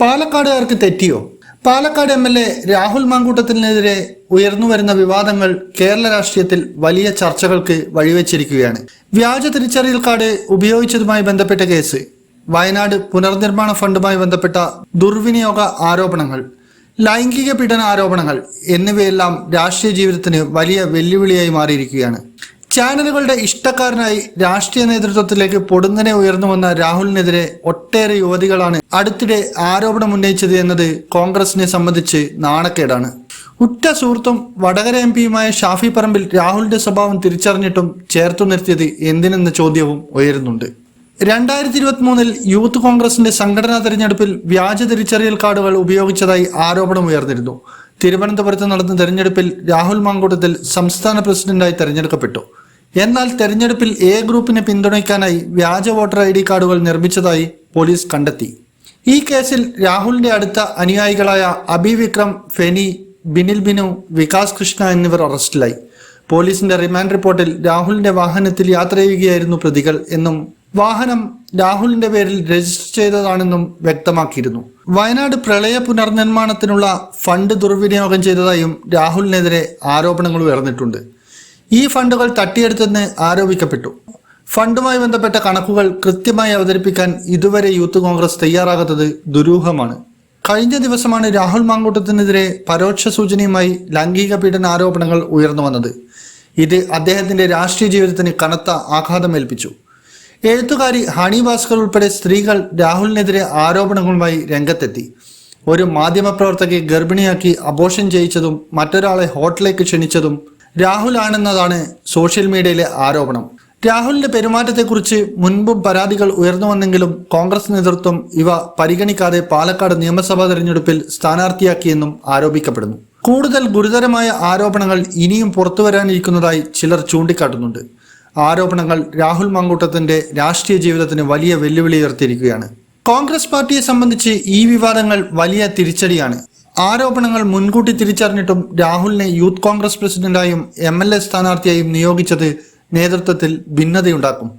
പാലക്കാടുകാർക്ക് തെറ്റിയോ? Palakkad MLA Rahul മാങ്കൂട്ടത്തിനെതിരെ ഉയർന്നുവരുന്ന വിവാദങ്ങൾ കേരള രാഷ്ട്രീയത്തിൽ വലിയ ചർച്ചകൾക്ക് വഴിവെച്ചിരിക്കുകയാണ്. വ്യാജ തിരിച്ചറിയൽ കാർഡ് ഉപയോഗിച്ചതുമായി ബന്ധപ്പെട്ട കേസ്, വയനാട് പുനർനിർമ്മാണ ഫണ്ടുമായി ബന്ധപ്പെട്ട ദുർവിനിയോഗ ആരോപണങ്ങൾ, ലൈംഗിക പീഡന ആരോപണങ്ങൾ എന്നിവയെല്ലാം രാഷ്ട്രീയ ജീവിതത്തിന് വലിയ വെല്ലുവിളിയായി മാറിയിരിക്കുകയാണ്. ചാനലുകളുടെ ഇഷ്ടക്കാരനായി രാഷ്ട്രീയ നേതൃത്വത്തിലേക്ക് പൊടുന്നനെ ഉയർന്നു വന്ന രാഹുലിനെതിരെ ഒട്ടേറെ യുവതികളാണ് അടുത്തിടെ ആരോപണം ഉന്നയിച്ചത് എന്നത് കോൺഗ്രസിനെ സംബന്ധിച്ച് നാണക്കേടാണ്. ഉറ്റ സുഹൃത്തും വടകര MP-യുമായ ഷാഫി പറമ്പിൽ രാഹുലിന്റെ സ്വഭാവം തിരിച്ചറിഞ്ഞിട്ടും ചേർത്തു നിർത്തിയത് എന്തിനെന്ന ചോദ്യവും ഉയരുന്നുണ്ട്. 2023 യൂത്ത് കോൺഗ്രസിന്റെ സംഘടനാ തെരഞ്ഞെടുപ്പിൽ വ്യാജ തിരിച്ചറിയൽ കാർഡുകൾ ഉപയോഗിച്ചതായി ആരോപണം ഉയർന്നിരുന്നു. തിരുവനന്തപുരത്ത് നടന്ന തെരഞ്ഞെടുപ്പിൽ രാഹുൽ മാങ്കൂട്ടത്തിൽ സംസ്ഥാന പ്രസിഡന്റായി തെരഞ്ഞെടുക്കപ്പെട്ടു. എന്നാൽ തെരഞ്ഞെടുപ്പിൽ A ഗ്രൂപ്പിനെ പിന്തുണയ്ക്കാനായി വ്യാജ വോട്ടർ ID കാർഡുകൾ നിർമ്മിച്ചതായി പോലീസ് കണ്ടെത്തി. ഈ കേസിൽ രാഹുലിന്റെ അടുത്ത അനുയായികളായ അബി വിക്രം, ഫെനി, ബിനിൽ ബിനു, വികാസ് കൃഷ്ണ എന്നിവർ അറസ്റ്റിലായി. പോലീസിന്റെ റിമാൻഡ് റിപ്പോർട്ടിൽ രാഹുലിന്റെ വാഹനത്തിൽ യാത്ര ചെയ്യുകയായിരുന്നു പ്രതികൾ എന്നും വാഹനം രാഹുലിന്റെ പേരിൽ രജിസ്റ്റർ ചെയ്തതാണെന്നും വ്യക്തമാക്കിയിരുന്നു. വയനാട് പ്രളയ പുനർനിർമ്മാണത്തിനുള്ള ഫണ്ട് ദുർവിനിയോഗം ചെയ്തതായും രാഹുലിനെതിരെ ആരോപണങ്ങൾ ഉയർന്നിട്ടുണ്ട്. ഈ ഫണ്ടുകൾ തട്ടിയെടുത്തെന്ന് ആരോപിക്കപ്പെട്ടു. ഫണ്ടുമായി ബന്ധപ്പെട്ട കണക്കുകൾ കൃത്യമായി അവതരിപ്പിക്കാൻ ഇതുവരെ യൂത്ത് കോൺഗ്രസ് തയ്യാറാകാത്തത് ദുരൂഹമാണ്. കഴിഞ്ഞ ദിവസമാണ് രാഹുൽ മാങ്കൂട്ടത്തിനെതിരെ പരോക്ഷ സൂചനയുമായി ലൈംഗിക പീഡന ആരോപണങ്ങൾ ഉയർന്നു വന്നത്. ഇത് അദ്ദേഹത്തിന്റെ രാഷ്ട്രീയ ജീവിതത്തിന് കനത്ത ആഘാതമേൽപ്പിച്ചു. എഴുത്തുകാരി ഹണി ഭാസ്കർ ഉൾപ്പെടെ സ്ത്രീകൾ രാഹുലിനെതിരെ ആരോപണങ്ങളുമായി രംഗത്തെത്തി. ഒരു മാധ്യമപ്രവർത്തകയെ ഗർഭിണിയാക്കി അബോർഷൻ ചെയ്യിച്ചതും മറ്റൊരാളെ ഹോട്ടലിലേക്ക് ക്ഷണിച്ചതും രാഹുൽ ആണെന്നതാണ് സോഷ്യൽ മീഡിയയിലെ ആരോപണം. രാഹുലിന്റെ പെരുമാറ്റത്തെക്കുറിച്ച് മുൻപും പരാതികൾ ഉയർന്നു വന്നെങ്കിലും കോൺഗ്രസ് നേതൃത്വം ഇവ പരിഗണിക്കാതെ പാലക്കാട് നിയമസഭാ തെരഞ്ഞെടുപ്പിൽ സ്ഥാനാർത്ഥിയാക്കിയെന്നും ആരോപിക്കപ്പെടുന്നു. കൂടുതൽ ഗുരുതരമായ ആരോപണങ്ങൾ ഇനിയും പുറത്തുവരാനിരിക്കുന്നതായി ചിലർ ചൂണ്ടിക്കാട്ടുന്നുണ്ട്. ആരോപണങ്ങൾ രാഹുൽ മാങ്കൂട്ടത്തിന്റെ രാഷ്ട്രീയ ജീവിതത്തിന് വലിയ വെല്ലുവിളി ഉയർത്തിയിരിക്കുകയാണ്. കോൺഗ്രസ് പാർട്ടിയെ സംബന്ധിച്ച് ഈ വിവാദങ്ങൾ വലിയ തിരിച്ചടിയാണ്. ആരോപണങ്ങൾ മുൻകൂട്ടി തിരിച്ചറിഞ്ഞിട്ടും രാഹുലിനെ യൂത്ത് കോൺഗ്രസ് പ്രസിഡന്റായും MLA സ്ഥാനാർത്ഥിയായും നിയോഗിച്ചത് നേതൃത്വത്തിൽ ഭിന്നതയുണ്ടാക്കും.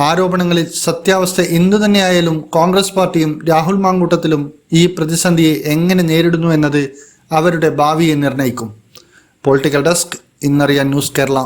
ആരോപണങ്ങളിൽ സത്യാവസ്ഥ എന്തുതന്നെയായാലും കോൺഗ്രസ് പാർട്ടിയും രാഹുൽ മാങ്കൂട്ടത്തിലും ഈ പ്രതിസന്ധിയെ എങ്ങനെ നേരിടുന്നു എന്നത് അവരുടെ ഭാവിയെ നിർണ്ണയിക്കും. പൊളിറ്റിക്കൽ ഡെസ്ക്, ഇന്നറിയാൻ ന്യൂസ് കേരള.